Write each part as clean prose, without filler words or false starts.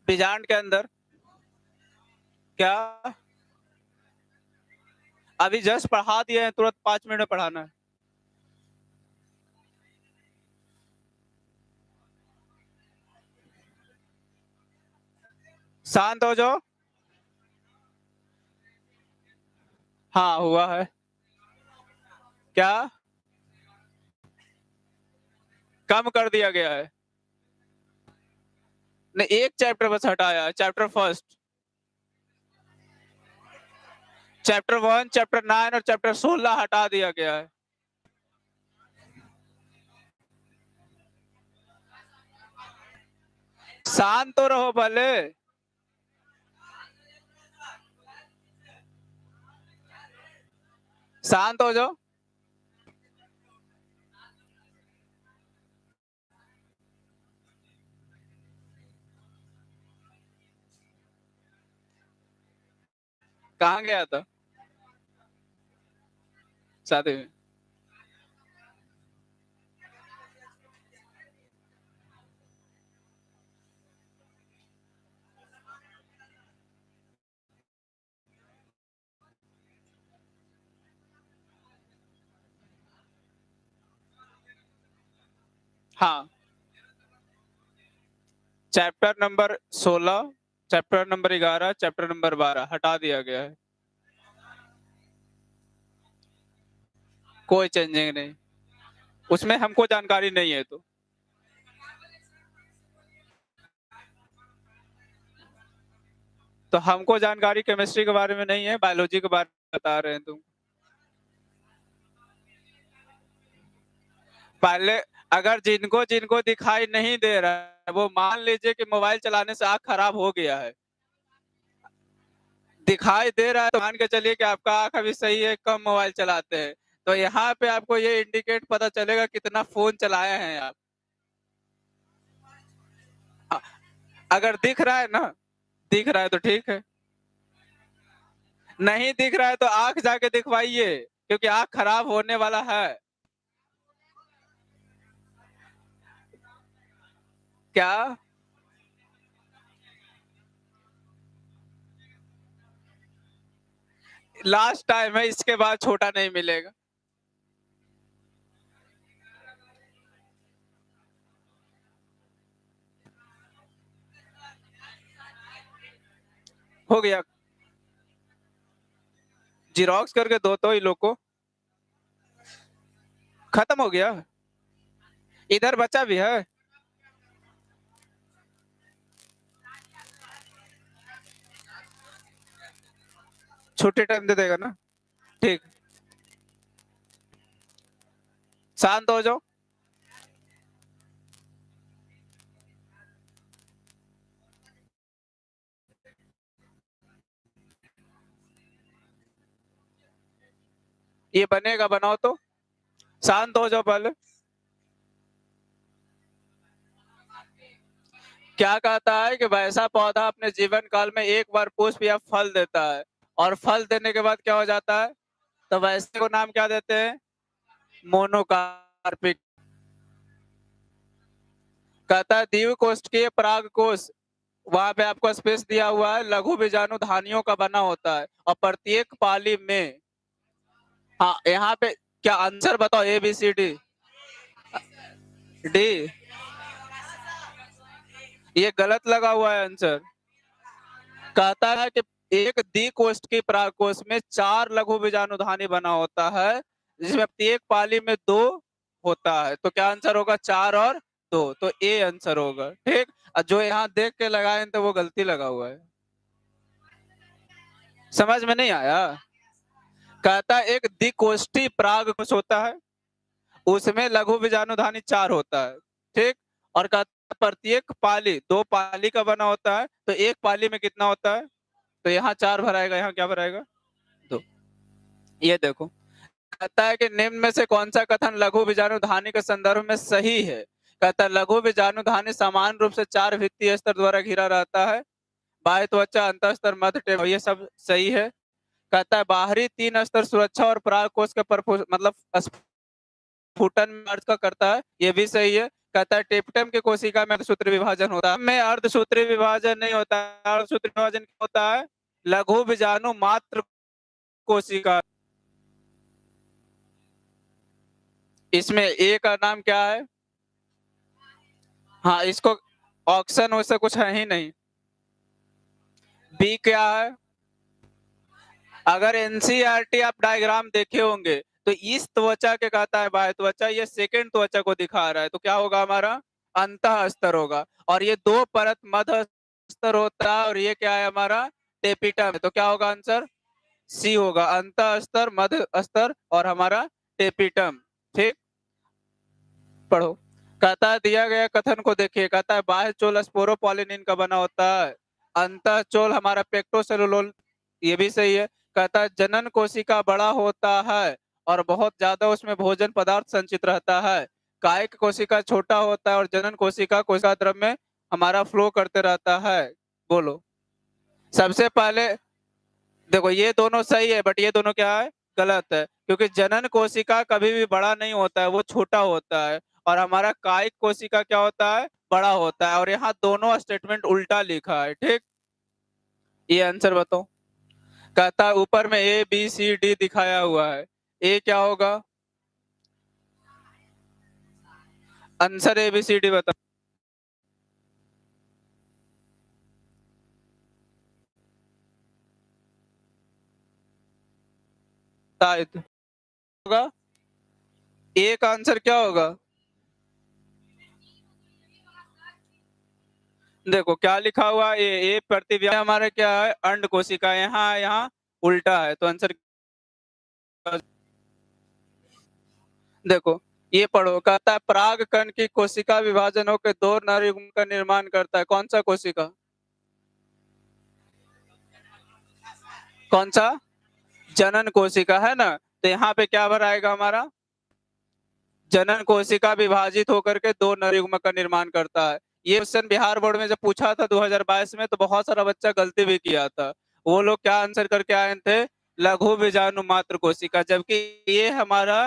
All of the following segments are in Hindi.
बीजांड के अंदर क्या अभी जस्ट पढ़ा दिए हैं, तुरंत 5 मिनट में पढ़ाना है। शांत हो जाओ। हाँ हुआ है। क्या कम कर दिया गया है? नहीं, एक चैप्टर बस हटाया है, चैप्टर फर्स्ट। चैप्टर 1, चैप्टर 9 और चैप्टर 16 हटा दिया गया है। शांत तो रहो भले। शांत हो जाओ। कहाँ गया था शादी में? हाँ, chapter number 16, chapter number 11, chapter number 12 हटा दिया गया है। कोई चेंजिंग नहीं, उसमें हमको जानकारी नहीं है। तो हमको जानकारी केमिस्ट्री के बारे में नहीं है, बायोलॉजी के बारे में बता रहे हैं तुम। पहले अगर जिनको जिनको दिखाई नहीं दे रहा है वो मान लीजिए कि मोबाइल चलाने से आंख खराब हो गया है। दिखाई दे रहा है तो मान के चलिए कि आपका आंख अभी सही है, कम मोबाइल चलाते हैं, तो यहाँ पे आपको ये इंडिकेट पता चलेगा कितना फोन चलाए हैं आप। अगर दिख रहा है ना, दिख रहा है तो ठीक है, नहीं दिख रहा है तो आंख जाके दिखवाइए, क्योंकि आंख खराब होने वाला है। क्या लास्ट टाइम है, इसके बाद छोटा नहीं मिलेगा। हो गया, जिरोक्स करके दो तो इन लोग को। खत्म हो गया, इधर बच्चा भी है। छुट्टी टाइम दे देगा ना? ठीक, शांत हो जाओ। ये बनेगा, बनाओ तो। शांत हो जाओ पहले। क्या कहता है कि वैसा पौधा अपने जीवन काल में एक बार पुष्प या फल देता है, और फल देने के बाद क्या हो जाता है? तो वैसे को नाम क्या देते हैं? मोनोकार्पिक। कहता है द्विकोष्ठीय परागकोश, वहां पे आपको स्पेस दिया हुआ है, लघु बीजाणु धानियों का बना होता है, और प्रत्येक पाली में। हाँ, यहाँ पे क्या आंसर बताओ, A B C D? D. ये गलत लगा हुआ है आंसर। कहता है कि एक द्विकोष्ठीय परागकोश में 4 लघु बीजाणुधानी बना होता है, जिसमें प्रत्येक पाली में 2 होता है। तो क्या आंसर होगा? 4 और 2, तो ए आंसर होगा। ठीक, और जो यहाँ देख के लगाए तो वो गलती लगा हुआ है। समझ में नहीं आया? कहता है एक द्विकोष्ठीय परागकोश होता है, उसमें लघु बीजाणुधानी 4 होता है। ठीक, और कहता है प्रत्येक पाली 2 पाली का बना होता है, तो एक पाली में कितना होता है? तो यहाँ 4 भराएगा, यहाँ क्या भराएगा? 2। ये देखो, कहता है कि निम्न में से कौन सा कथन लघु बीजाणुधानी के संदर्भ में सही है? कहता है लघु बीजाणुधानी समान रूप से 4 भित्तीय स्तर द्वारा घिरा रहता है, बाह्य त्वचा, अंतःस्तर, मध्य टेप, ये सब सही है। कहता है बाहरी 3 स्तर सुरक्षा और परागकोश के मतलब स्फुटन में अर्थ का करता है, ये भी सही है। कहता है टेप्टम की कोशिका में अर्धसूत्री विभाजन होता है, में अर्धसूत्री विभाजन नहीं होता है। अर्धसूत्री विभाजन क्या होता है? लघु बीजाणु मात्र कोशिका। इसमें ए का नाम क्या है? हाँ, इसको ऑक्सन वैसा कुछ है ही नहीं। बी क्या है? अगर एनसीईआरटी आप डायग्राम देखे होंगे तो इस त्वचा के कहता है बाह्य त्वचा, ये सेकेंड त्वचा को दिखा रहा है, तो क्या होगा हमारा? अंतः स्तर होगा। और ये दो परत मध्य स्तर होता है, और ये क्या है हमारा? टेपिटम है। तो क्या होगा आंसर? सी होगा, अंतः स्तर, मध्य स्तर और हमारा टेपिटम। ठीक, पढ़ो। कहता है दिया गया कथन को देखिए। कहता है बाह्य चोल स्पोरोपॉलिनिन का बना होता है, अंतः चोल हमारा पेक्टोसेलुलोज, ये भी सही है। कहता है जनन कोशिका बड़ा होता है और बहुत ज्यादा उसमें भोजन पदार्थ संचित रहता है। कायिक कोशिका छोटा होता है और जनन कोशिका कोशिका द्रव में हमारा फ्लो करते रहता है। बोलो। सबसे पहले देखो, ये दोनों सही है, बट ये दोनों क्या है? गलत है, क्योंकि जनन कोशिका कभी भी बड़ा नहीं होता है, वो छोटा होता है। और हमारा कायिक कोशिका क्या होता है? बड़ा होता है। और यहाँ दोनों स्टेटमेंट उल्टा लिखा है। ठीक, ये आंसर बताओ। कहता है ऊपर में ए बी सी डी दिखाया हुआ है, ए क्या होगा? Answer A B C D बताओ। शायद होगा। ए का आंसर क्या होगा? देखो क्या लिखा हुआ है, ए प्रतिव्याय हमारा क्या है? अंड कोशिका। यहाँ उल्टा है, तो आंसर देखो ये पढ़ो। कहता है पराग कण की कोशिका विभाजन होकर दो नर युग्म का निर्माण करता है। कौन सा कोशिका? कौन सा? जनन कोशिका है ना। तो यहाँ पे क्या भराएगा हमारा? जनन कोशिका विभाजित होकर के दो नर युग्म का निर्माण करता है। ये क्वेश्चन बिहार बोर्ड में जब पूछा था 2022 में, तो बहुत सारा बच्चा गलती भी किया था। वो लोग क्या आंसर करके आए थे? लघु बीजाणु मात्र कोशिका, जबकि ये हमारा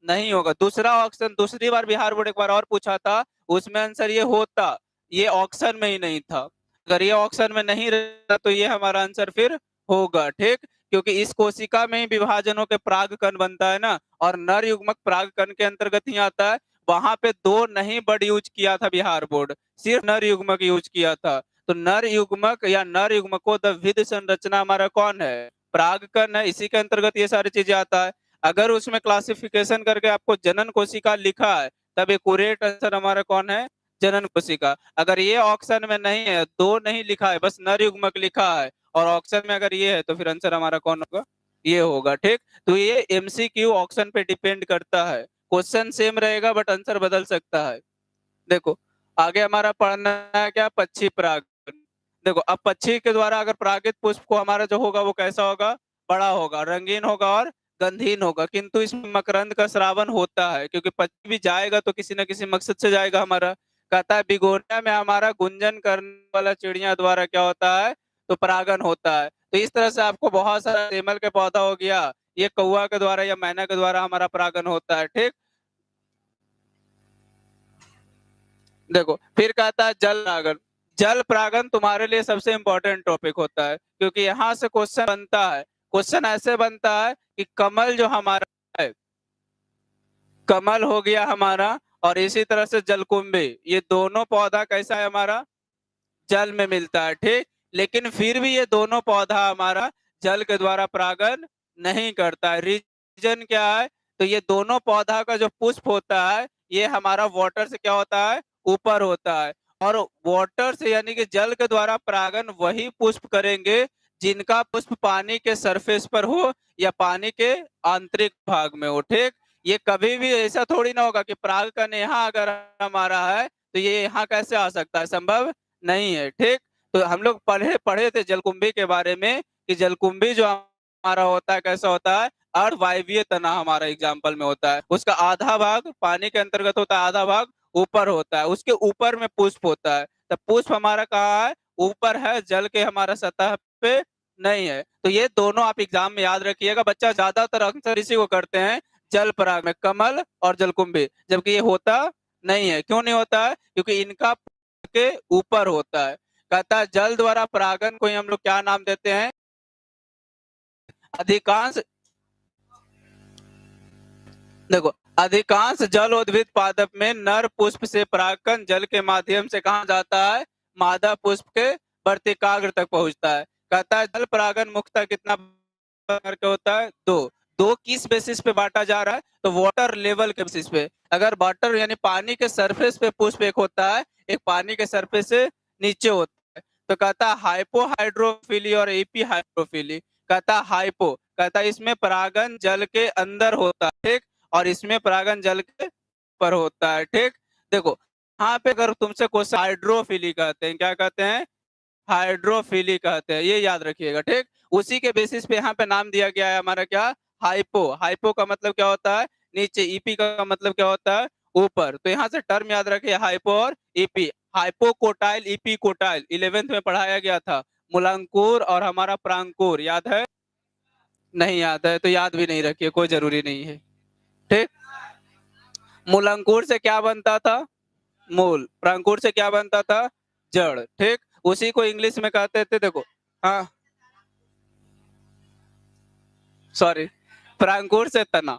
नहीं होगा। दूसरा ऑप्शन दूसरी बार बिहार बोर्ड एक बार और पूछा था, उसमें आंसर ये होता, ये ऑप्शन में ही नहीं था। अगर ये ऑप्शन में नहीं रहता तो ये हमारा आंसर फिर होगा। ठीक, क्योंकि इस कोशिका में ही विभाजनों के पराग कण बनता है ना, और नर युग्मक पराग कण के अंतर्गत ही आता है। वहां पे दो नहीं बर्ड यूज किया था बिहार बोर्ड, सिर्फ नर युग्मक यूज किया था। तो नर युग्मक या नर युग्मको द विध संरचना हमारा कौन है? पराग कण है, इसी के अंतर्गत ये सारी चीजें आता है। अगर उसमें क्लासिफिकेशन करके आपको जनन कोशिका लिखा है, तब एक्यूरेट आंसर हमारा कौन है? जनन कोशिका। अगर ये ऑप्शन में नहीं है, दो नहीं लिखा है, बस नर युग्मक लिखा है, और ऑप्शन में अगर ये है, तो फिर आंसर हमारा कौन होगा? ये होगा। ठीक, तो ये एमसीक्यू ऑप्शन पे डिपेंड करता है। क्वेश्चन सेम रहेगा बट आंसर बदल सकता है। देखो आगे हमारा पढ़ना है क्या? पक्षी परागण। देखो अब पक्षी के द्वारा अगर परागित पुष्प को हमारा जो होगा वो कैसा होगा? बड़ा होगा, रंगीन होगा और गंधहीन होगा। किंतु इसमें मकरंद का स्रावन होता है, क्योंकि पक्षी भी जाएगा तो किसी न किसी मकसद से जाएगा हमारा। कहता है बिगोनिया में हमारा गुंजन करने वाला चिड़िया द्वारा क्या होता है? तो परागन होता है। तो इस तरह से आपको बहुत सारा सेमल के पौधा हो गया, ये कौवा के द्वारा या मैना के द्वारा हमारा परागन होता है। ठीक, देखो फिर कहता है जल परागन। जल परागन तुम्हारे लिए सबसे इंपॉर्टेंट टॉपिक होता है, क्योंकि यहाँ से क्वेश्चन बनता है। क्वेश्चन ऐसे बनता है कि कमल जो हमारा है, कमल हो गया हमारा, और इसी तरह से जलकुंभी, ये दोनों पौधा कैसा है हमारा? जल में मिलता है। ठीक, लेकिन फिर भी ये दोनों पौधा हमारा जल के द्वारा परागन नहीं करता है। रीजन क्या है? तो ये दोनों पौधा का जो पुष्प होता है, ये हमारा वाटर से क्या होता है? ऊपर होता है। और वाटर से यानी कि जल के द्वारा परागन वही पुष्प करेंगे जिनका पुष्प पानी के सरफेस पर हो या पानी के आंतरिक भाग में हो। ठीक, ये कभी भी ऐसा थोड़ी ना होगा कि परागकण यहाँ अगर हमारा है तो ये यहाँ कैसे आ सकता है? संभव नहीं है। ठीक, तो हम लोग पढ़े पढ़े थे जलकुंभी के बारे में कि जलकुंभी जो हमारा होता है कैसा होता है? अर्धवायवीय तना हमारा एग्जाम्पल में होता है। उसका आधा भाग पानी के अंतर्गत होता है, आधा भाग ऊपर होता है। उसके ऊपर में पुष्प होता है। तो पुष्प हमारा कहाँ है? ऊपर है, जल के हमारा सतह पे नहीं है। तो ये दोनों आप एग्जाम में याद रखिएगा। बच्चा ज्यादातर आंसर इसी को करते हैं, जल पराग में कमल और जलकुंभी, जबकि ये होता नहीं है। क्यों नहीं होता है? क्योंकि इनका के ऊपर होता है। कहता है जल द्वारा परागन को ही हम लोग क्या नाम देते हैं? अधिकांश, देखो, अधिकांश जल उद्भिद पादप में नर पुष्प से परागकण जल के माध्यम से कहा जाता है? मादा पुष्प के वर्तिकाग्र तक पहुंचता है। कहता है जल परागन मुख्यतः कितना प्रकार का होता है? दो। दो किस बेसिस पे बांटा जा रहा है? तो वाटर लेवल के बेसिस पे। अगर वाटर यानी पानी के सरफेस पे पुष्प एक होता है, एक पानी के सरफेस से नीचे होता है, तो कहता है हाइपो हाइड्रोफिली और एपी हाइड्रोफिली। कहता है हाइपो, कहता है इसमें परागन जल के अंदर होता है, ठीक, और इसमें परागन जल के ऊपर होता है, ठीक। देखो, यहाँ पे अगर तुमसे क्वेश्चन, हाइड्रोफिली कहते हैं, क्या कहते हैं? हाइड्रोफिली कहते हैं, ये याद रखिएगा, ठीक। उसी के बेसिस पे यहाँ पे नाम दिया गया है हमारा क्या? हाइपो। हाइपो का मतलब क्या होता है? नीचे। ईपी का मतलब क्या होता है? ऊपर। तो यहाँ से टर्म याद रखिए, हाइपो और EP. Hypocotyl, EP quartile 11th में पढ़ाया गया था। मूलांकुर और हमारा प्रांकुर याद है? नहीं याद है तो याद भी नहीं रखिए, कोई जरूरी नहीं है, ठीक। मूलांकुर से क्या बनता था? मूल। प्रांकुर से क्या बनता था? जड़, ठीक। उसी को इंग्लिश में कहते थे, देखो, हाँ, सॉरी, प्रांकुर से तना,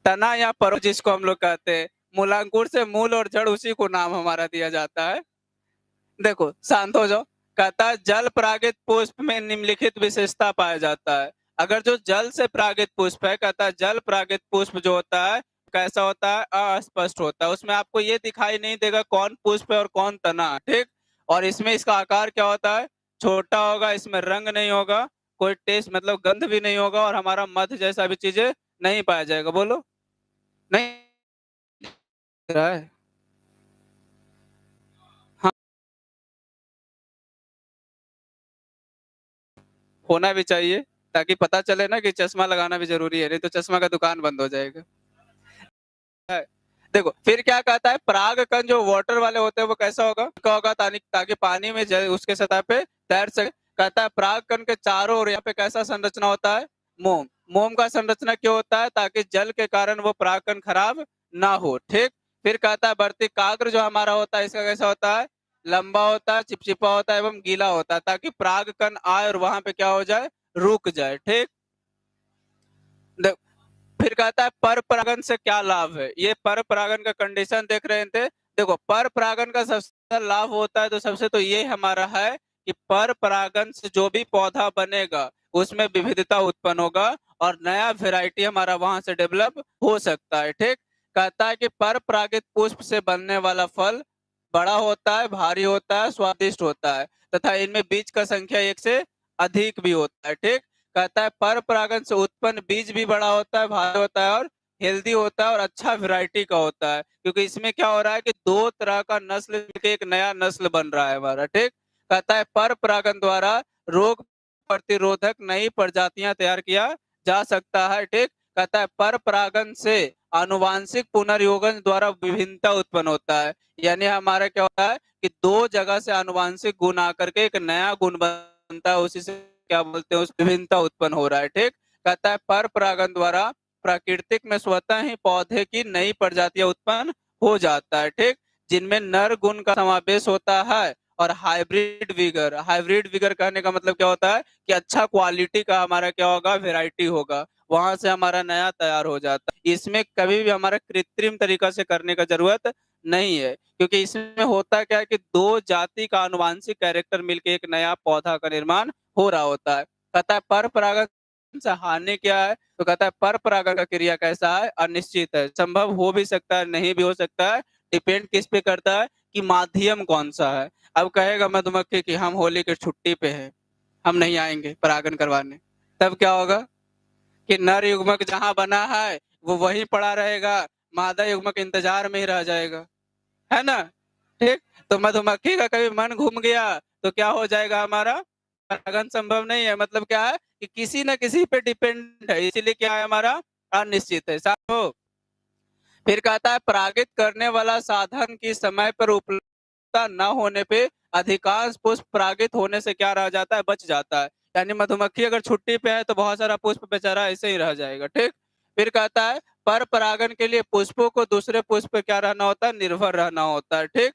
तना या परो जिसको हम लोग कहते हैं। मूलांकुर से मूल और जड़, उसी को नाम हमारा दिया जाता है। देखो, शांत हो जाओ। कहता है जल परागित पुष्प में निम्नलिखित विशेषता पाया जाता है। अगर जो जल से परागित पुष्प है, कहता है जल परागित पुष्प जो होता है कैसा होता है? अस्पष्ट होता है। उसमें आपको ये दिखाई नहीं देगा कौन पुष्प है और कौन तना है, ठीक। और इसमें इसका आकार क्या होता है? छोटा होगा। इसमें रंग नहीं होगा, कोई टेस्ट मतलब गंध भी नहीं होगा, और हमारा मध जैसा भी चीजें नहीं पाया जाएगा। बोलो, नहीं रहा है? हाँ, होना भी चाहिए, ताकि पता चले ना कि चश्मा लगाना भी जरूरी है, नहीं तो चश्मा का दुकान बंद हो जाएगा। है। देखो, फिर क्या कहता है? पराग कण जो वाटर वाले होते हैं वो कैसा होगा? क्या होगा? ताकि पानी में उसके सतह पे तैर सके। कहता है पराग कण के चारों ओर यहाँ पे कैसा संरचना होता है? मोम। मोम का संरचना क्यों होता है? ताकि जल के कारण वो पराग कण खराब ना हो, ठीक। फिर कहता है वर्तिकाग्र जो हमारा होता है, इसका कैसा होता है? लंबा होता है, चिपचिपा होता है एवं गीला होता है, ताकि पराग कण आए और वहां पे क्या हो जाए? रुक जाए, ठीक। फिर कहता है पर परागन से क्या लाभ है? ये पर परागन का कंडीशन देख रहे थे। देखो, पर परागन का सबसे लाभ होता है तो सबसे तो ये हमारा है कि पर परागन से जो भी पौधा बनेगा उसमें विविधता उत्पन्न होगा और नया वेराइटी हमारा वहां से डेवलप हो सकता है, ठीक। कहता है कि पर परागित पुष्प से बनने वाला फल बड़ा होता है, भारी होता है, स्वादिष्ट होता है, तथा इनमें बीज का संख्या एक से अधिक भी होता है, ठीक। कहता है पर परागन से उत्पन्न बीज भी बड़ा होता है, भारी होता है और हेल्दी होता है और अच्छा वैरायटी का होता है, क्योंकि इसमें क्या हो रहा है कि दो तरह का नस्ल मिलकर एक नया नस्ल बन रहा है हमारा, ठीक। कहता है पर परागन द्वारा रोग प्रतिरोधक नई प्रजातियां तैयार किया जा सकता है, ठीक। कहता है पर परागन से आनुवांशिक पुनर्योगन द्वारा विभिन्नता उत्पन्न होता है। यानी हमारा क्या होता है कि दो जगह से आनुवांशिक गुण आकर के एक नया गुण बनता है, उसी से क्या बोलते हैं? उस विभिन्नता उत्पन्न हो रहा है, ठीक। कहता है पर परागन द्वारा प्राकृतिक में स्वतः ही पौधे की नई प्रजातियां उत्पन्न हो जाता है, ठीक, जिनमें नर गुण का समावेश होता है और हाइब्रिड विगर। हाइब्रिड विगर कहने का मतलब क्या होता है कि अच्छा क्वालिटी का हमारा क्या होगा? वेराइटी होगा, वहां से हमारा नया तैयार हो जाता है। इसमें कभी भी हमारा कृत्रिम तरीका से करने का जरूरत नहीं है, क्योंकि इसमें होता क्या है कि दो जाति का आनुवांशिक कैरेक्टर मिलकर एक नया पौधा का निर्माण हो रहा होता है। कहता है पर परागण से हानि क्या है? तो कहता है पर परागण का क्रिया कैसा है? अनिश्चित है, संभव हो भी सकता है, नहीं भी हो सकता है। डिपेंड किस पे करता है कि माध्यम कौन सा है। अब कहेगा मधुमक्खी कि हम होली की छुट्टी पे हैं, हम नहीं आएंगे परागण करवाने, तब क्या होगा कि नर युग्मक जहां बना है वो वहीं पड़ा रहेगा, मादा युग्मक इंतजार में ही रह जाएगा, है ना, ठीक। तो मधुमक्खी का कभी मन घूम गया तो क्या हो जाएगा? हमारा परागण संभव नहीं है। मतलब क्या है कि किसी न किसी पे डिपेंड है, इसीलिए क्या है? हमारा अनिश्चित है, साथ हो। फिर कहता है परागित करने वाला साधन की समय पर उपलब्धता न होने पे अधिकांश पुष्प परागित होने से क्या रह जाता है? बच जाता है। यानी मधुमक्खी अगर छुट्टी पे है तो बहुत सारा पुष्प बेचारा ऐसे ही रह जाएगा, ठीक। फिर कहता है पर परागन के लिए पुष्पों को दूसरे पुष्प पे क्या रहना होता है, निर्भर रहना होता है। ठीक,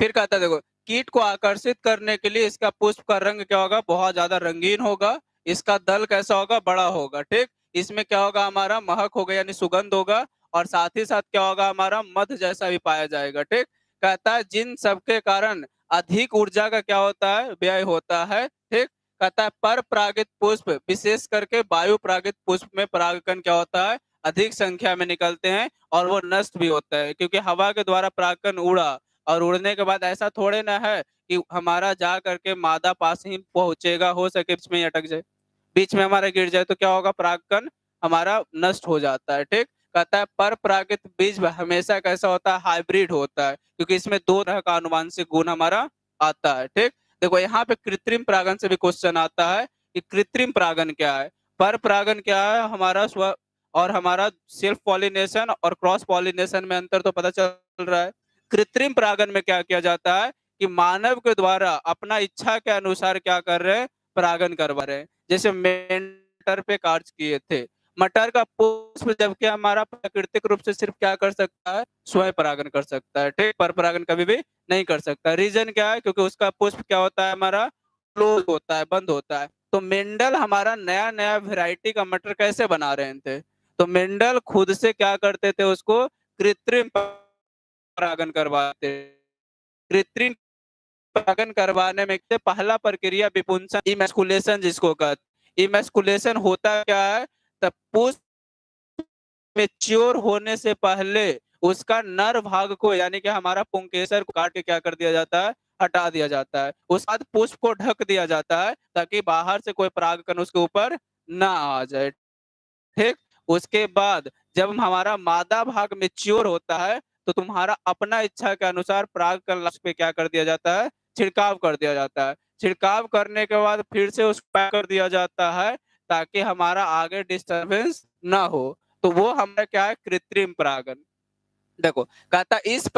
फिर कहता है देखो, कीट को आकर्षित करने के लिए इसका पुष्प का रंग क्या होगा, बहुत ज्यादा रंगीन होगा। इसका दल कैसा होगा, बड़ा होगा। ठीक, इसमें क्या होगा, हमारा महक होगा यानी सुगंध होगा, और साथ ही साथ क्या होगा, हमारा मध जैसा भी पाया जाएगा। ठीक, कहता है जिन सबके कारण अधिक ऊर्जा का क्या होता है, व्यय होता है। ठीक, कहता है पर परागित पुष्प विशेष करके वायु परागित पुष्प में परागकण क्या होता है, अधिक संख्या में निकलते हैं और वो नष्ट भी होता है, क्योंकि हवा के द्वारा परागकण उड़ा, और उड़ने के बाद ऐसा थोड़े ना है कि हमारा जा करके मादा पास ही पहुंचेगा, हो सके बीच में ही अटक जाए, बीच में हमारा गिर जाए तो क्या होगा, परागकण हमारा नष्ट हो जाता है। ठीक, कहता है पर परागित बीज हमेशा कैसा होता है, हाइब्रिड होता है, क्योंकि इसमें दो तरह का आनुवांशिक गुण हमारा आता है। ठीक, देखो यहाँ पे कृत्रिम परागन से भी क्वेश्चन आता है कि कृत्रिम परागन क्या है, पर परागन क्या है, हमारा स्व और हमारा सेल्फ पॉलिनेशन और क्रॉस पॉलिनेशन में अंतर तो पता चल रहा है। कृत्रिम परागन में क्या किया जाता है कि मानव के द्वारा अपना इच्छा के अनुसार क्या कर रहे हैं, परागन करवा रहे हैं। जैसे मेंढक पे कार्य किए थे, मटर का पुष्प जबकि हमारा प्राकृतिक रूप से सिर्फ क्या कर सकता है, स्वयं परागन कर सकता है। ठीक, पर परागन कभी भी नहीं कर सकता। रीजन क्या है, क्योंकि उसका पुष्प क्या होता है, हमारा क्लोज होता है, बंद होता है। तो मेंडल हमारा नया नया वैरायटी का मटर कैसे बना रहे थे, तो मेंडल खुद से क्या करते थे, उसको कृत्रिम परागन करवाते। कृत्रिम परागन करवाने में से पहला प्रक्रिया विपुंसन इमैस्कुलेशन जिसको कहते। इमैस्कुलेशन होता क्या है, तब पुष्प मेच्योर होने से पहले उसका नर भाग को यानी कि हमारा पुंकेसर को काट के क्या कर दिया जाता है, हटा दिया जाता है। उसके बाद पुष्प को ढक दिया जाता है ताकि बाहर से कोई परागकण उसके ऊपर ना आ जाए। ठीक, उसके बाद जब हमारा मादा भाग मेच्योर होता है तो तुम्हारा अपना इच्छा के अनुसार परागकण लक्ष्य पे क्या कर दिया जाता है, छिड़काव कर दिया जाता है। छिड़काव करने के बाद फिर से उसको पैक कर दिया जाता है ताकि हमारा आगे डिस्टरबेंस ना हो। तो वो हमारा क्या है, कृत्रिम परागन। देखो, कहता इस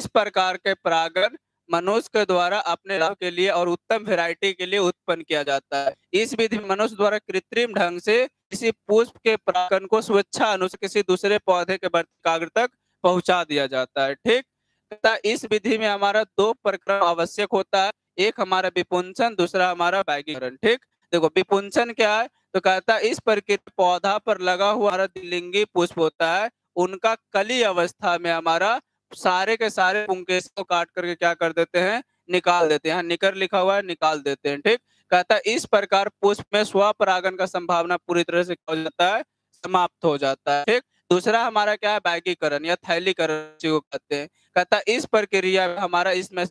प्रकार के परागन मनुष्य के द्वारा अपने लाभ के लिए और उत्तम वैरायटी के लिए उत्पन्न किया जाता है। इस विधि में मनुष्य द्वारा कृत्रिम ढंग से किसी पुष्प के परागन को स्वेच्छा अनुसार किसी दूसरे पौधे के वर्तिकाग्र तक पहुंचा दिया जाता है। ठीक, कहता इस विधि में हमारा दो प्रक्रम आवश्यक होता है, एक हमारा विपुंसन, दूसरा हमारा वैगीकरण। ठीक, देखो विपुंसन क्या है, तो कहता है इस प्रक्रिया पौधा पर लगा हुआ हमारा द्विलिंगी पुष्प होता है, उनका कली अवस्था में हमारा सारे के सारे पुंकेश को काट करके क्या कर देते हैं, निकाल देते हैं। यहाँ निकर लिखा हुआ है, निकाल देते हैं। ठीक, कहता है इस प्रकार पुष्प में स्वपरागन का संभावना पूरी तरह से क्या हो जाता है, समाप्त हो जाता है। ठीक, दूसरा हमारा क्या है, वैगीकरण या थैलीकरण जिसको कहते हैं। कहता है इस प्रक्रिया में हमारा इसमें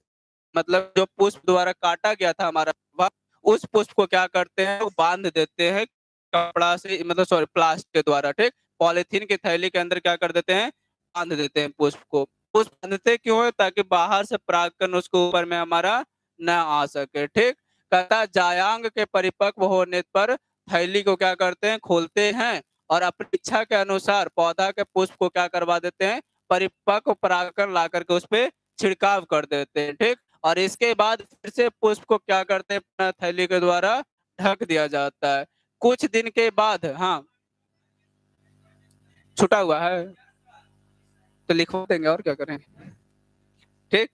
मतलब जो पुष्प द्वारा काटा गया था हमारा, वह उस पुष्प को क्या करते हैं, वो बांध देते हैं कपड़ा से, मतलब सॉरी प्लास्टिक के द्वारा। ठीक, पॉलिथीन की थैली के अंदर क्या कर देते हैं, बांध देते हैं पुष्प को। पुष्प बांधते क्यों है, ताकि बाहर से परागकण उसके ऊपर में हमारा न आ सके। ठीक, कहता जायांग के परिपक्व होने पर थैली को क्या करते हैं, खोलते हैं और अपनी इच्छा के अनुसार पौधा के पुष्प को क्या करवा देते हैं, परिपक्व परागकण ला करके उस पर छिड़काव कर देते हैं। ठीक, और इसके बाद फिर से पुष्प को क्या करते हैं, थैली के द्वारा ढक दिया जाता है। कुछ दिन के बाद, हाँ छुटा हुआ है तो लिखवा देंगे, और क्या करें। ठीक,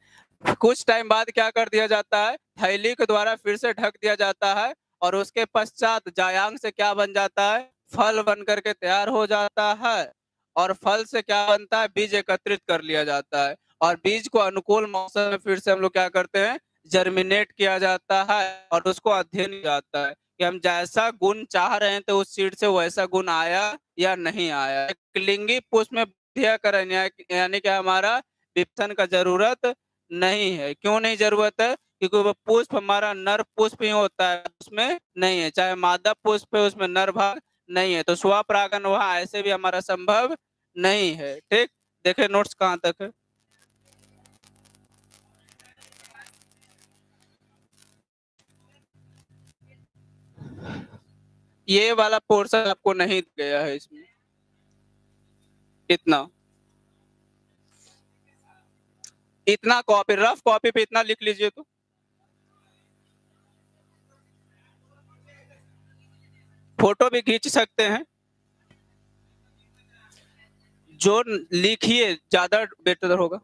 कुछ टाइम बाद क्या कर दिया जाता है, थैली के द्वारा फिर से ढक दिया जाता है, और उसके पश्चात जायांग से क्या बन जाता है, फल बन करके तैयार हो जाता है। और फल से क्या बनता है, बीज एकत्रित कर लिया जाता है, और बीज को अनुकूल मौसम में फिर से हम लोग क्या करते हैं, जर्मिनेट किया जाता है, और उसको अध्ययन किया जाता है कि हम जैसा गुण चाह रहे हैं तो उस सीड से वैसा गुण आया या नहीं आया। एक लिंगी पुष्प में वृद्धिकरण यानी कि हमारा विपसन का जरूरत नहीं है। क्यों नहीं जरूरत है, क्योंकि वो पुष्प हमारा नर पुष्प ही होता है, उसमें नहीं है। चाहे मादा पुष्प है उसमें नर भाग नहीं है, तो स्वपरागन वहां ऐसे भी हमारा संभव नहीं है। ठीक, देखे नोट्स कहाँ तक है। ये वाला पोर्शन आपको नहीं गया है इसमें, इतना इतना कॉपी, रफ कॉपी पे इतना लिख लीजिए तो फोटो भी खींच सकते हैं। जो लिखिए ज्यादा बेटर होगा।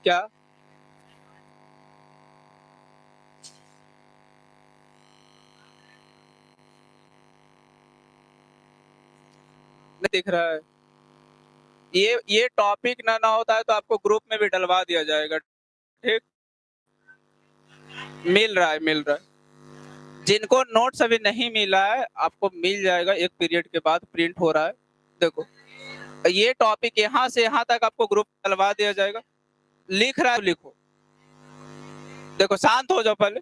क्या नहीं दिख रहा है? ये टॉपिक ना होता है तो आपको ग्रुप में भी डलवा दिया जाएगा। ठीक, मिल रहा है। जिनको नोट्स अभी नहीं मिला है आपको मिल जाएगा, एक पीरियड के बाद प्रिंट हो रहा है। देखो, ये टॉपिक यहाँ से यहाँ तक आपको ग्रुप में डलवा दिया जाएगा। लिख रहा है तो लिखो। देखो, शांत हो जाओ पहले।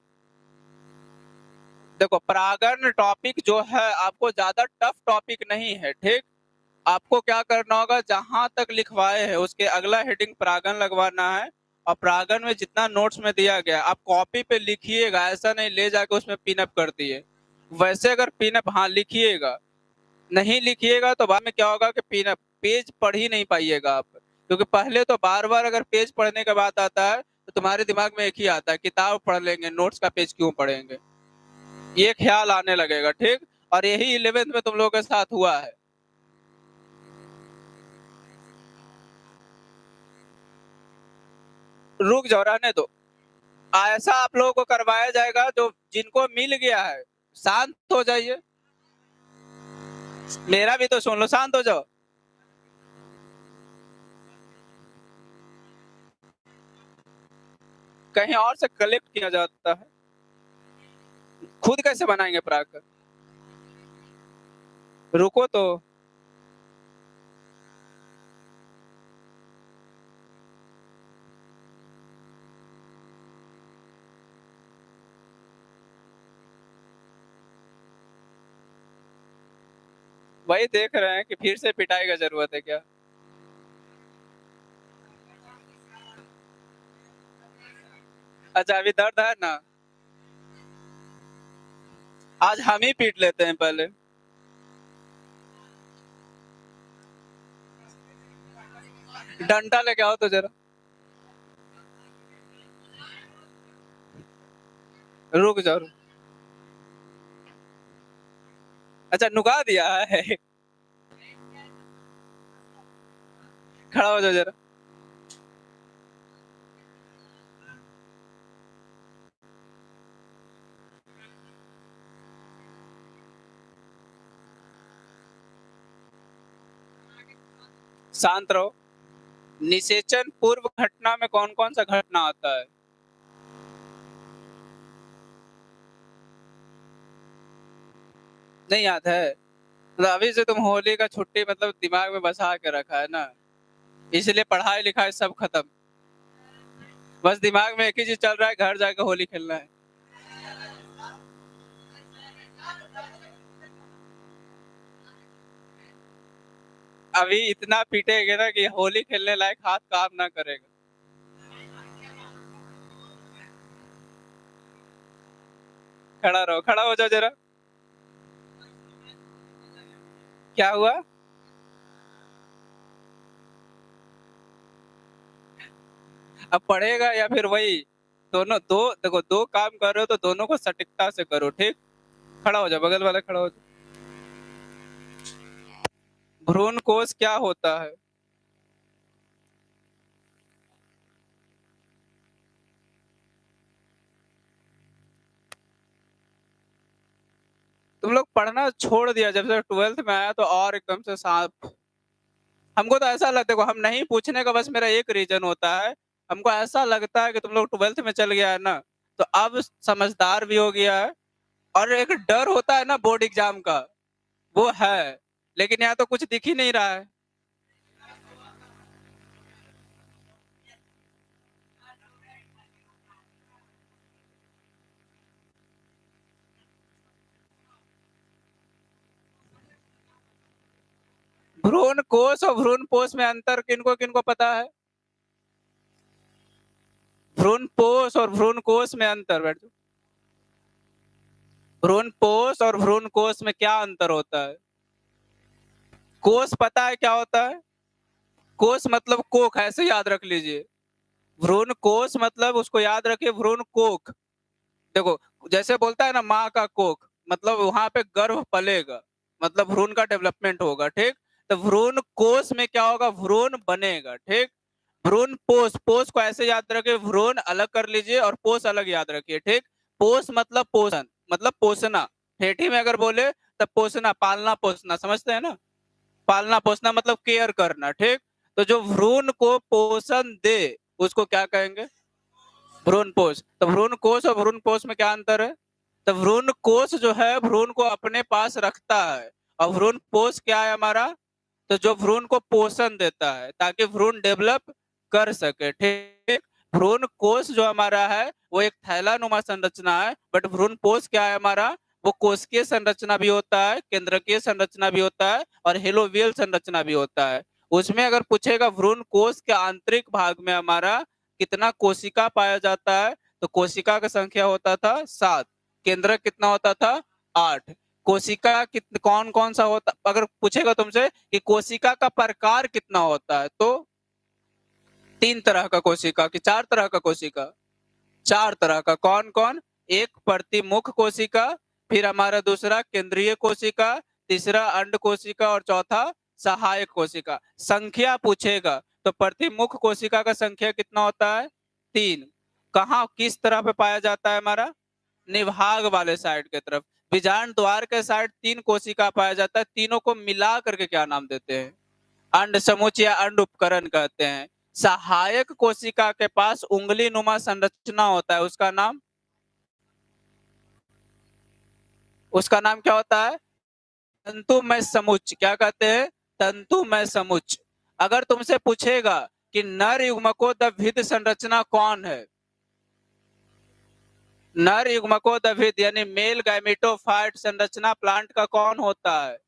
देखो, परागण टॉपिक जो है आपको ज्यादा टफ टॉपिक नहीं है। ठीक, आपको क्या करना होगा, जहां तक लिखवाए हैं उसके अगला हेडिंग परागण लगवाना है। और परागण में जितना नोट्स में दिया गया आप कॉपी पे लिखिएगा, ऐसा नहीं ले जाके उसमें पिनअप कर दिए। वैसे अगर पिनअप, हाँ, लिखिएगा। नहीं लिखिएगा तो बाद में क्या होगा कि पिनअप पेज पढ़ ही नहीं पाइएगा आप, क्योंकि पहले तो बार बार अगर पेज पढ़ने का बात आता है तो तुम्हारे दिमाग में एक ही आता है, किताब पढ़ लेंगे, नोट्स का पेज क्यों पढ़ेंगे, ये ख्याल आने लगेगा। ठीक, और यही 11th में तुम लोगों के साथ हुआ है। रुक जाओ, रहने दो। ऐसा आप लोगों को करवाया जाएगा जो जिनको मिल गया है। शांत हो जाइए, मेरा भी तो सुन लो, शांत हो जाओ। कहीं और से कलेक्ट किया जाता है, खुद कैसे बनाएंगे प्राक? रुको तो। वही देख रहे हैं कि फिर से पिटाई का जरूरत है क्या? अच्छा, अभी दर्द है ना? आज हम ही पीट लेते हैं पहले। डंडा लेके आओ तो जरा। रुक जाओ, रुक। अच्छा नुका दिया है। खड़ा हो जाओ जरा। शांत रहो। निषेचन पूर्व घटना में कौन कौन सा घटना आता है? नहीं याद है? मतलब अभी से तुम होली का छुट्टी मतलब दिमाग में बसा के रखा है ना, इसलिए पढ़ाई लिखाई सब खत्म। बस दिमाग में एक ही चीज चल रहा है, घर जाकर होली खेलना है। अभी इतना पीटेगे ना कि होली खेलने लायक हाथ काम ना करेगा। खड़ा रहो, खड़ा हो जाओ जरा। क्या हुआ? अब पढ़ेगा या फिर वही? दोनों दो देखो, दो काम कर रहे हो तो दोनों को सटीकता से करो, ठीक? खड़ा हो जाओ, बगल वाला खड़ा हो जाओ। भ्रूण कोश क्या होता है? तुम लोग पढ़ना छोड़ दिया जब से ट्वेल्थ में आया, तो और एकदम से साफ। हमको तो ऐसा लगता है, देखो हम नहीं पूछने का बस मेरा एक रीजन होता है। हमको ऐसा लगता है कि तुम लोग ट्वेल्थ में चल गया है ना, तो अब समझदार भी हो गया है। और एक डर होता है ना बोर्ड एग्जाम का, वो है। लेकिन यहाँ तो कुछ दिख ही नहीं रहा है। भ्रूण कोश और भ्रूण पोष में अंतर किनको किनको पता है? भ्रूण पोष और भ्रूण कोश में अंतर, बैठ जाओ। भ्रूण पोष और भ्रूण कोश में क्या अंतर होता है? कोश पता है क्या होता है? कोश मतलब कोख, ऐसे याद रख लीजिए। भ्रूण कोश मतलब उसको याद रखिए, भ्रूण कोख। देखो, जैसे बोलता है ना माँ का कोख, मतलब वहां पे गर्भ पलेगा, मतलब भ्रूण का डेवलपमेंट होगा, ठीक? तो भ्रूण कोश में क्या होगा? भ्रूण बनेगा, ठीक? भ्रूण पोष, पोष को ऐसे याद रखिए, भ्रूण अलग कर लीजिए और पोष अलग याद रखिए, ठीक? पोष मतलब पोषण, मतलब पोषना। ठेठी में अगर बोले तब पोषना, पालना पोषना, समझते हैं ना? पालना पोषना मतलब केयर करना, ठीक? तो जो भ्रूण को पोषण दे उसको क्या कहेंगे? भ्रूण कोश। तो भ्रूण कोश और भ्रूण कोश में क्या अंतर है? तो भ्रूण कोश जो है भ्रूण को अपने पास रखता है, और भ्रूण कोश क्या है हमारा? तो जो भ्रूण को पोषण देता है ताकि भ्रूण डेवलप कर सके, ठीक? भ्रूण कोश जो हमारा है वो एक थैलानुमा संरचना है, बट भ्रूण कोश क्या है हमारा? वो कोशिकीय संरचना भी होता है, केंद्रकीय संरचना भी होता है, और हेलोवियल संरचना भी होता है। उसमें अगर पूछेगा भ्रूण कोश के आंतरिक भाग में हमारा कितना कोशिका पाया जाता है, तो कोशिका का संख्या होता था 7, केंद्रक कितना होता था? 8। कोशिका कितने कौन कौन सा होता, अगर पूछेगा तुमसे कि कोशिका का प्रकार कितना होता है, तो 3 तरह का कोशिका कि 4 तरह का कोशिका? 4 तरह का। कौन कौन? एक प्रतिमुख कोशिका, फिर हमारा दूसरा केंद्रीय कोशिका, तीसरा अंड कोशिका, और चौथा सहायक कोशिका। संख्या पूछेगा तो प्रतिमुख कोशिका का संख्या कितना होता है? 3। कहाँ किस तरह पे पाया जाता है हमारा? निभाग वाले साइड के तरफ। बीजांड द्वार के साइड 3 कोशिका पाया जाता है, तीनों को मिला करके क्या नाम देते हैं? अंड समुच्चय या अंड उपकरण कहते हैं। सहायक कोशिका के पास उंगली नुमा संरचना होता है, उसका नाम क्या होता है? तंतुमय समुच्च। क्या कहते हैं? तंतुमय समुच्च। अगर तुमसे पूछेगा कि नर युग्मकोद्भिद संरचना कौन है? नर युग्मकोद्भिद यानी मेल गैमेटोफाइट संरचना प्लांट का कौन होता है?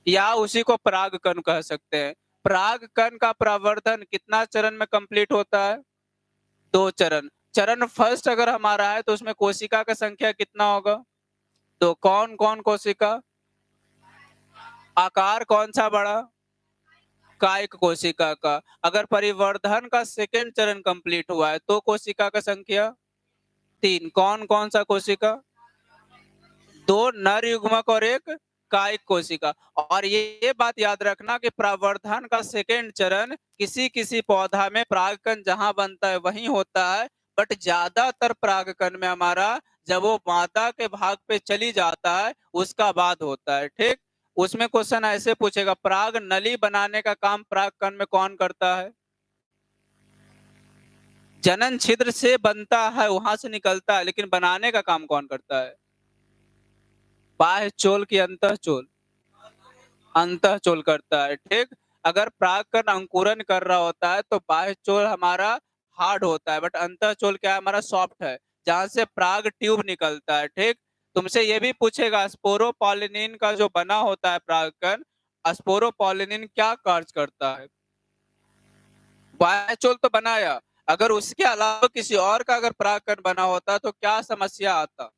या उसी को परागकण कह सकते हैं। परागकण का प्रवर्धन कितना चरण में कंप्लीट होता है? 2 चरण। चरण फर्स्ट अगर हमारा है तो उसमें कोशिका का संख्या कितना होगा? तो कौन कौन कोशिका? आकार कौन सा बड़ा? कायिक कोशिका का। अगर परिवर्धन का सेकेंड चरण कंप्लीट हुआ है तो कोशिका का संख्या 3। कौन कौन सा कोशिका? दो नर युग्मक और एक कायिक कोशिका। और ये बात याद रखना कि प्रवर्धन का सेकेंड चरण किसी किसी पौधा में परागकण जहां बनता है वहीं होता है, बट ज्यादातर परागकण में हमारा जब वो मादा के भाग पे चली जाता है उसका बाद होता है। ठीक, उसमें क्वेश्चन ऐसे पूछेगा, पराग नली बनाने का काम परागकण में कौन करता है? जनन छिद्र से बनता है, वहां से निकलता है, लेकिन बनाने का काम कौन करता है? बाह्य चोल की अंतःचोल? अंतःचोल करता है। ठीक, अगर परागकण अंकुरन कर रहा होता है तो बाह्य चोल हमारा हार्ड होता है, बट अंतःचोल क्या है? हमारा सॉफ्ट है, जहां से पराग ट्यूब निकलता है। ठीक, तुमसे ये भी पूछेगा स्पोरोपॉलिनिन का जो बना होता है परागकण, स्पोरोपॉलिनिन क्या कार्य करता है? बाह्य चोल तो बनाया, अगर उसके अलावा किसी और का अगर परागकण बना होता तो क्या समस्या आता?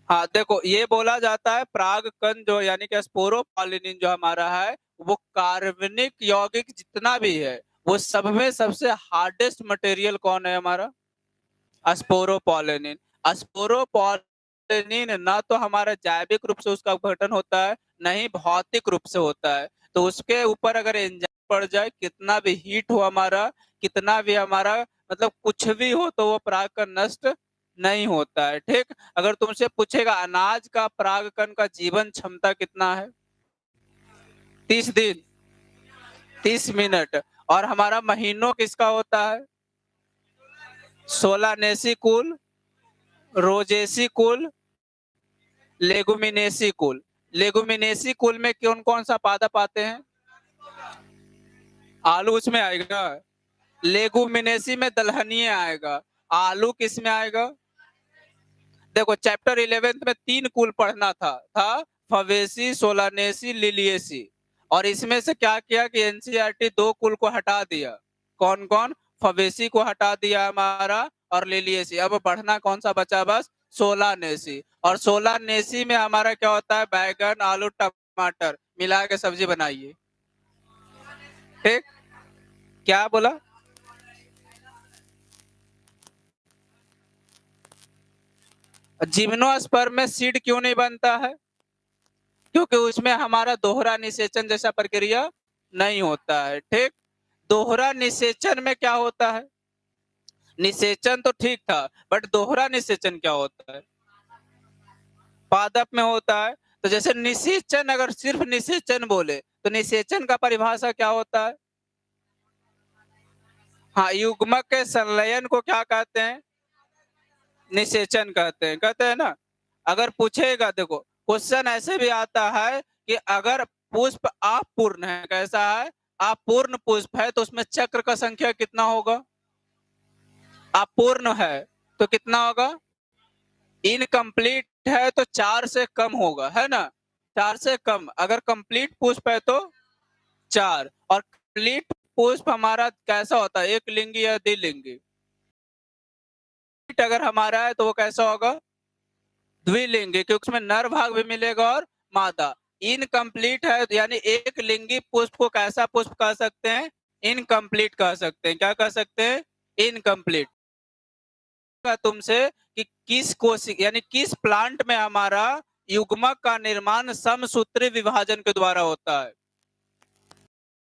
हाँ देखो, ये बोला जाता है परागकण जो यानी कि स्पोरोपॉलिनिन जो हमारा है, वो कार्बनिक यौगिक जितना भी है वो सब में सबसे हार्डेस्ट मटेरियल कौन है? हमारा स्पोरोपॉलिनिन। स्पोरोपॉलिनिन ना तो हमारा जैविक रूप से उसका गठन होता है, न ही भौतिक रूप से होता है। तो उसके ऊपर अगर एंजाइम पड़ जाए, कितना भी हीट हो हमारा, कितना भी हमारा मतलब कुछ भी हो, तो वो परागकण नष्ट नहीं होता है। ठीक, अगर तुमसे पूछेगा अनाज का परागकण का जीवन क्षमता कितना है? 30 दिन, 30 मिनट। और हमारा महीनों किसका होता है? सोलानेसी कुल, रोजेसी कुल, लेगुमिनेसी कुल। लेगुमिनेसी कुल में कौन कौन सा पादप आते हैं? आलू उसमें आएगा। लेगुमिनेसी में दलहनी आएगा। आलू किस में आएगा? देखो चैप्टर 11 में 3 कुल पढ़ना था फवेसी, सोलानेसी, लिलिएसी। और इसमें से क्या किया कि एनसीईआरटी 2 कुल को हटा दिया। कौन कौन? फवेसी को हटा दिया हमारा, और लिलिएसी। अब बढ़ना कौन सा बचा? बस सोलानेसी। और सोलानेसी में हमारा क्या होता है? बैगन, आलू, टमाटर मिला के सब्जी बनाइए। ठीक, क्या बोला? जिम्नोस्पर्म में सीड क्यों नहीं बनता है? क्योंकि उसमें हमारा दोहरा निषेचन जैसा प्रक्रिया नहीं होता है। ठीक, दोहरा निषेचन में क्या होता है? निषेचन तो ठीक था, बट दोहरा निषेचन क्या होता है? पादप में होता है। तो जैसे निषेचन, अगर सिर्फ निषेचन बोले तो निषेचन का परिभाषा क्या होता है? हाँ, युग्मक के संलयन को क्या कहते हैं? निषेचन कहते हैं ना। अगर पूछेगा, देखो क्वेश्चन ऐसे भी आता है कि अगर पुष्प अपूर्ण है, कैसा है? अपूर्ण पुष्प है, तो उसमें चक्र का संख्या कितना होगा? अपूर्ण है तो कितना होगा? इनकम्प्लीट है तो 4 से कम होगा, है ना? 4 से कम। अगर कंप्लीट पुष्प है तो 4। और कंप्लीट पुष्प हमारा कैसा होता है? एक लिंगी या द्विलिंगी? अगर हमारा है तो वो कैसा होगा? द्विलिंगी, क्योंकि उसमें नर भाग भी मिलेगा और मादा। इनकम्प्लीट है यानी एक लिंगी पुष्प को कैसा पुष्प कह सकते हैं? इनकम्प्लीट कह सकते हैं। क्या कह सकते हैं? इनकम्प्लीट। तुमसे कि किस कोशिका यानी किस प्लांट में हमारा युग्मक का निर्माण समसूत्री विभाजन के द्वारा होता है?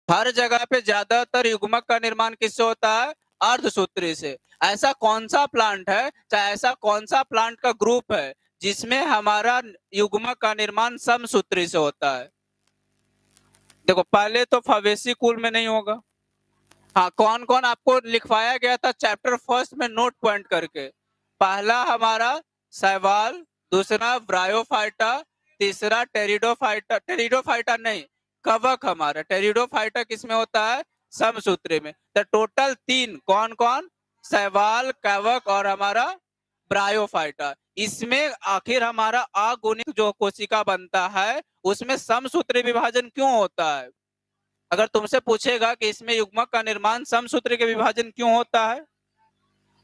हर जगह पे ज्यादातर युग्मक का निर्माण किससे होता है? अर्धसूत्री से। ऐसा कौन सा प्लांट है, चाहे ऐसा कौन सा प्लांट का ग्रुप है जिसमें हमारा युग्मक का निर्माण समसूत्री से होता है? देखो पहले तो फवेसी कुल में नहीं होगा। हाँ, कौन कौन आपको लिखवाया गया था चैप्टर फर्स्ट में नोट पॉइंट करके? पहला हमारा शैवाल, दूसरा ब्रायोफाइटा, तीसरा टेरिडोफाइटा। टेरिडोफाइटा नहीं, कवक। हमारा टेरिडोफाइटा किस में होता है? समसूत्री में। तो टोटल 3 कौन कौन? शैवाल, कवक और हमारा ब्रायोफाइटा। इसमें आखिर हमारा अगुणित जो कोशिका बनता है उसमें समसूत्री विभाजन क्यों होता है? अगर तुमसे पूछेगा कि इसमें युग्मक का निर्माण समसूत्री के विभाजन क्यों होता है?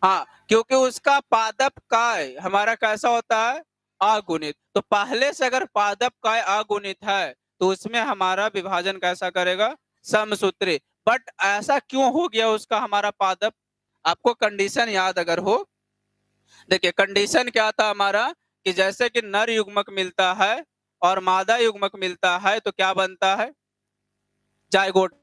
हाँ, क्योंकि उसका पादप काय हमारा कैसा होता है? अगुणित। तो पहले से अगर पादप काय अगुणित है तो उसमें हमारा विभाजन कैसा करेगा? समसूत्री। बट ऐसा क्यों हो गया उसका हमारा पादप? आपको कंडीशन याद अगर हो देखिए कंडीशन क्या था हमारा कि जैसे कि नर युग्मक मिलता है और मादा युग्मक मिलता है तो क्या बनता है, जायगोट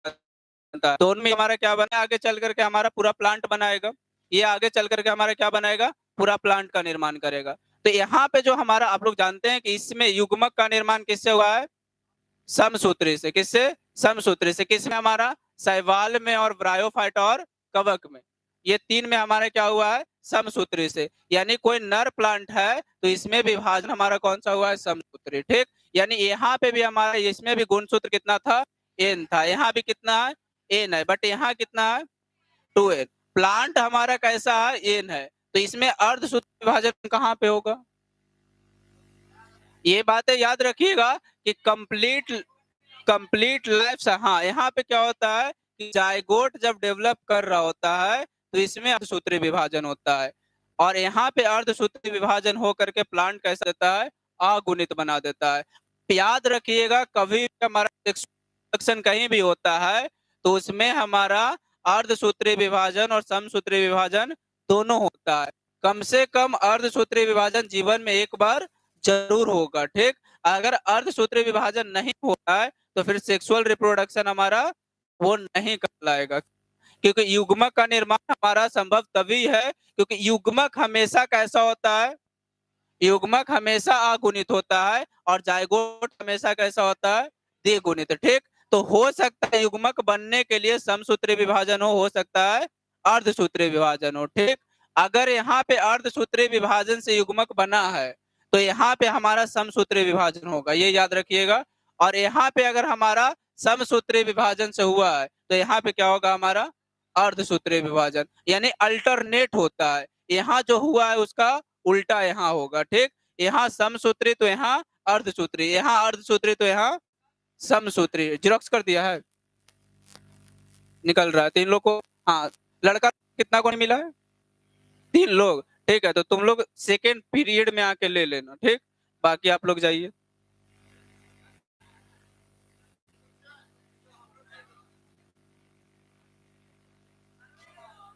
बनता है। दोनों में हमारा क्या बना, आगे चल करके हमारा पूरा प्लांट बनाएगा। ये आगे चल करके हमारा क्या बनाएगा, पूरा प्लांट का निर्माण करेगा। तो यहाँ पे जो हमारा, आप लोग जानते हैं कि इसमें युग्मक का निर्माण किससे हुआ है, समसूत्री से। किससे, समसूत्री से। किसमें हमारा, शैवाल में और ब्रायोफाइट और कवक में, ये तीन में हमारा क्या हुआ है, समसूत्री से। यानी कोई नर प्लांट है तो इसमें विभाजन हमारा कौन सा हुआ है, समसूत्री। ठीक, यानी यहाँ पे भी हमारा, इसमें भी गुणसूत्र कितना था, एन था। यहाँ भी कितना है, एन है, बट यहाँ कितना है, 2n। प्लांट हमारा कैसा है, एन है, तो इसमें अर्धसूत्री विभाजन कहाँ पे होगा। ये बातें याद रखिएगा कि कंप्लीट कंप्लीट लाइफ, हाँ यहाँ पे क्या होता है कि जायगोट जब डेवलप कर रहा होता है तो इसमें अर्धसूत्री विभाजन होता है, और यहाँ पे अर्धसूत्री विभाजन हो करके प्लांट कैसा देता है, अगुणित बना देता है। याद रखिएगा कभी भी हमारा रिप्रोडक्शन कहीं भी होता है तो उसमें हमारा अर्धसूत्री विभाजन और समसूत्री विभाजन दोनों होता है। कम से कम अर्धसूत्री विभाजन जीवन में एक बार जरूर होगा। ठीक, अगर अर्धसूत्री विभाजन नहीं होता है तो फिर सेक्सुअल रिप्रोडक्शन हमारा वो नहीं कहलाएगा, क्योंकि युग्मक का निर्माण हमारा संभव तभी है क्योंकि युग्मक हमेशा कैसा होता है, युग्मक हमेशा अगुणित होता है और जायगोट हमेशा कैसा होता है, द्विगुणित। ठीक, तो हो सकता है युग्मक बनने के लिए समसूत्री विभाजन हो सकता है अर्धसूत्री विभाजन हो। ठीक, अगर यहाँ पे अर्धसूत्री विभाजन से युग्मक बना है तो यहाँ पे हमारा समसूत्री विभाजन होगा, ये याद रखिएगा। और यहाँ पे अगर हमारा समसूत्री विभाजन से हुआ है तो यहाँ पे क्या होगा, हमारा अर्धसूत्री विभाजन, यानी अल्टरनेट होता है। यहाँ जो हुआ है उसका उल्टा यहाँ होगा। ठीक, यहाँ समसूत्री तो यहाँ अर्धसूत्री, यहाँ अर्धसूत्री तो यहाँ समसूत्री। जेरोक्स कर दिया है, निकल रहा है तीन लोग को। हाँ, लड़का कितना को मिला है, 3 लोग। ठीक है, तो तुम लोग सेकेंड पीरियड में आके ले लेना। ठीक, बाकी आप लोग जाइए।